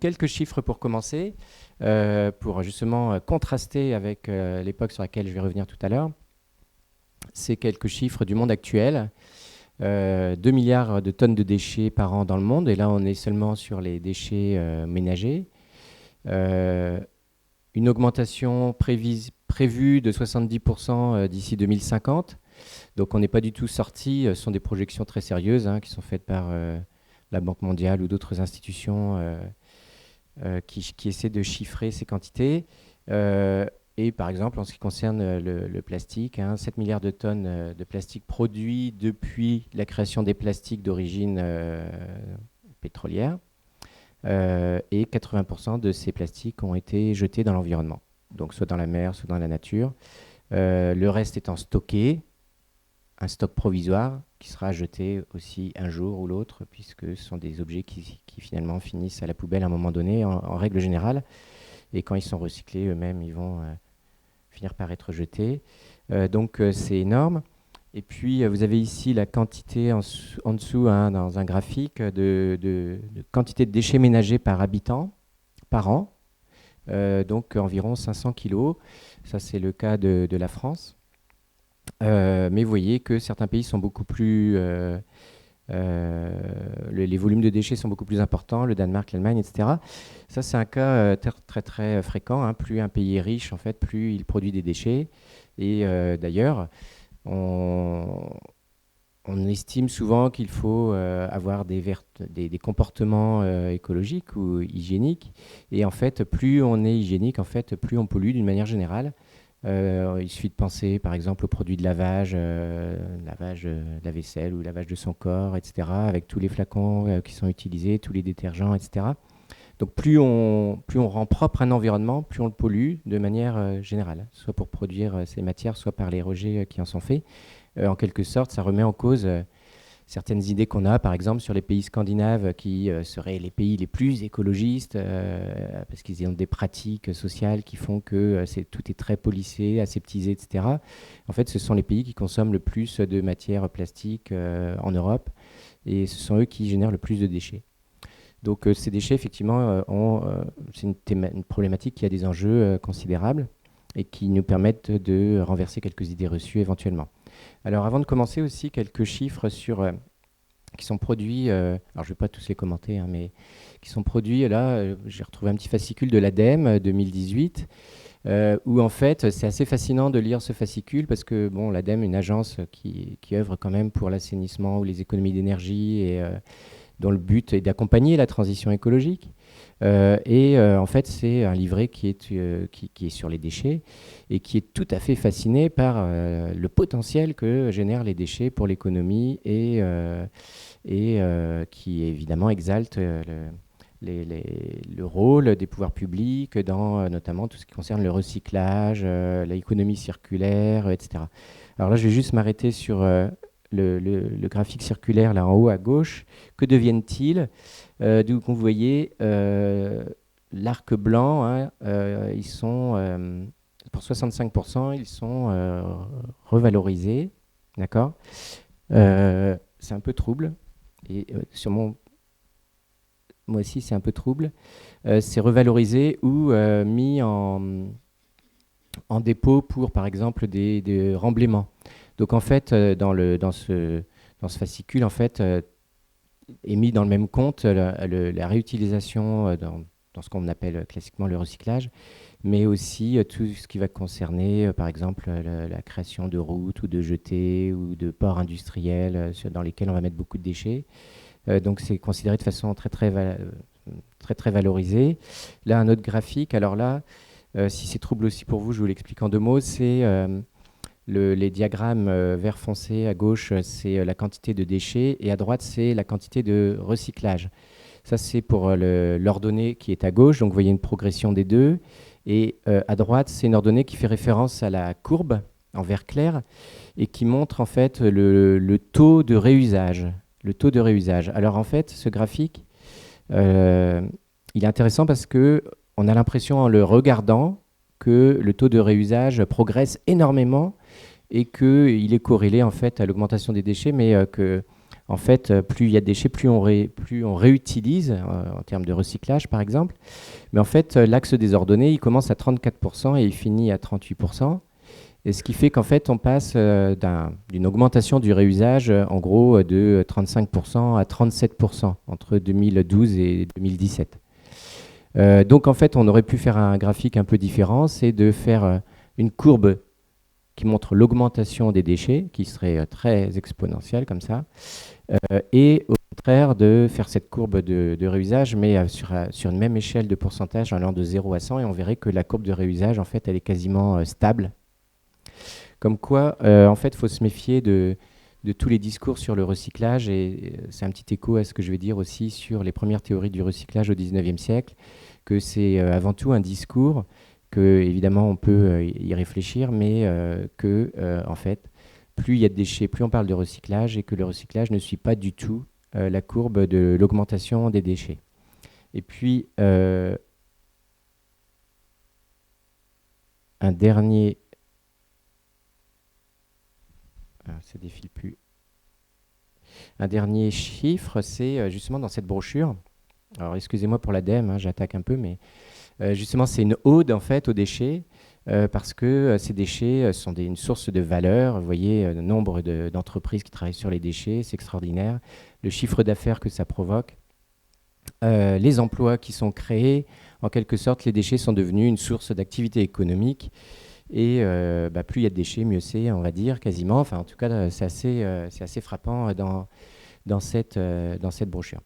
Quelques chiffres pour commencer, pour justement contraster avec l'époque sur laquelle je vais revenir tout à l'heure. C'est quelques chiffres du monde actuel. 2 milliards de tonnes de déchets par an dans le monde, et là on est seulement sur les déchets ménagers. Une augmentation prévue de 70% d'ici 2050. Donc on n'est pas du tout sorti, ce sont des projections très sérieuses qui sont faites par la Banque mondiale ou d'autres institutions qui essaient de chiffrer ces quantités. Et par exemple, en ce qui concerne le plastique, 7 milliards de tonnes de plastique produits depuis la création des plastiques d'origine pétrolière. Et 80% de ces plastiques ont été jetés dans l'environnement, donc soit dans la mer, soit dans la nature. Le reste étant stocké, un stock provisoire qui sera jeté aussi un jour ou l'autre, puisque ce sont des objets qui finalement finissent à la poubelle à un moment donné, en règle générale. Et quand ils sont recyclés, eux-mêmes, ils vont finir par être jetés. Donc c'est énorme. Et puis vous avez ici la quantité en dessous, dans un graphique, de quantité de déchets ménagers par habitant, par an. Donc environ 500 kilos. Ça, c'est le cas de la France. Mais vous voyez que certains pays sont beaucoup plus... les volumes de déchets sont beaucoup plus importants, le Danemark, l'Allemagne, etc. Ça, c'est un cas très, très fréquent. Plus un pays est riche, en fait, plus il produit des déchets. Et d'ailleurs, on estime souvent qu'il faut avoir des comportements écologiques ou hygiéniques. Et en fait, plus on est hygiénique, en fait, plus on pollue d'une manière générale. Il suffit de penser par exemple aux produits de lavage de la vaisselle ou lavage de son corps, etc., avec tous les flacons qui sont utilisés, tous les détergents, etc. Donc plus on rend propre un environnement, plus on le pollue de manière générale, soit pour produire ces matières, soit par les rejets qui en sont faits. En quelque sorte, ça remet en cause certaines idées qu'on a, par exemple, sur les pays scandinaves qui seraient les pays les plus écologistes, parce qu'ils ont des pratiques sociales qui font que tout est très policé, aseptisé, etc. En fait, ce sont les pays qui consomment le plus de matières plastiques en Europe, et ce sont eux qui génèrent le plus de déchets. Donc ces déchets, effectivement, c'est une problématique qui a des enjeux considérables et qui nous permettent de renverser quelques idées reçues éventuellement. Alors avant de commencer aussi, quelques chiffres qui sont produits, alors je ne vais pas tous les commenter, mais qui sont produits, là, j'ai retrouvé un petit fascicule de l'ADEME 2018, où en fait c'est assez fascinant de lire ce fascicule parce que bon, l'ADEME est une agence qui œuvre quand même pour l'assainissement ou les économies d'énergie et dont le but est d'accompagner la transition écologique. En fait, c'est un livret qui est sur les déchets et qui est tout à fait fasciné par le potentiel que génèrent les déchets pour l'économie et qui évidemment exalte le rôle des pouvoirs publics dans notamment tout ce qui concerne le recyclage, l'économie circulaire, etc. Alors là, je vais juste m'arrêter sur le graphique circulaire là en haut à gauche. Que deviennent-ils? Donc vous voyez l'arc blanc, ils sont pour 65%, ils sont revalorisés, d'accord. C'est un peu trouble et moi aussi c'est un peu trouble. C'est revalorisé ou mis en dépôt pour par exemple des remblaiements. Donc en fait dans ce fascicule en fait est mis dans le même compte la réutilisation dans ce qu'on appelle classiquement le recyclage, mais aussi tout ce qui va concerner, par exemple, la création de routes ou de jetées ou de ports industriels dans lesquels on va mettre beaucoup de déchets. Donc c'est considéré de façon très très valorisée. Là, un autre graphique. Alors là, si c'est trouble aussi pour vous, je vous l'explique en 2 mots. C'est les diagrammes vert foncé à gauche, c'est la quantité de déchets, et à droite, c'est la quantité de recyclage. Ça, c'est pour l'ordonnée qui est à gauche, donc vous voyez une progression des deux. Et à droite, c'est une ordonnée qui fait référence à la courbe en vert clair et qui montre en fait le taux de réusage. Le taux de réusage. Alors en fait, ce graphique, il est intéressant parce qu'on a l'impression en le regardant que le taux de réusage progresse énormément et qu'il est corrélé en fait à l'augmentation des déchets, mais que En fait, plus il y a de déchets, plus on réutilise, en termes de recyclage par exemple. Mais en fait, l'axe désordonné, il commence à 34% et il finit à 38%. Et ce qui fait qu'en fait, on passe d'une augmentation du réusage, en gros, de 35% à 37% entre 2012 et 2017. Donc en fait, on aurait pu faire un graphique un peu différent, c'est de faire une courbe qui montre l'augmentation des déchets, qui serait très exponentielle comme ça, et au contraire de faire cette courbe de réusage, mais sur une même échelle de pourcentage allant de 0 à 100, et on verrait que la courbe de réusage, en fait, elle est quasiment stable. Comme quoi, en fait, il faut se méfier de tous les discours sur le recyclage, et c'est un petit écho à ce que je vais dire aussi sur les premières théories du recyclage au 19e siècle, que c'est avant tout un discours, que évidemment on peut y réfléchir, mais que en fait, plus il y a de déchets, plus on parle de recyclage, et que le recyclage ne suit pas du tout la courbe de l'augmentation des déchets. Et puis, un dernier... ça défile plus. Un dernier chiffre, c'est justement dans cette brochure. Alors, excusez-moi pour l'ADEME, hein, j'attaque un peu, mais justement, c'est une ode en fait aux déchets, parce que ces déchets sont une source de valeur. Vous voyez, le nombre d'entreprises qui travaillent sur les déchets, c'est extraordinaire. Le chiffre d'affaires que ça provoque, les emplois qui sont créés. En quelque sorte, les déchets sont devenus une source d'activité économique. Et plus il y a de déchets, mieux c'est, on va dire, quasiment. Enfin, en tout cas, c'est assez frappant dans cette brochure.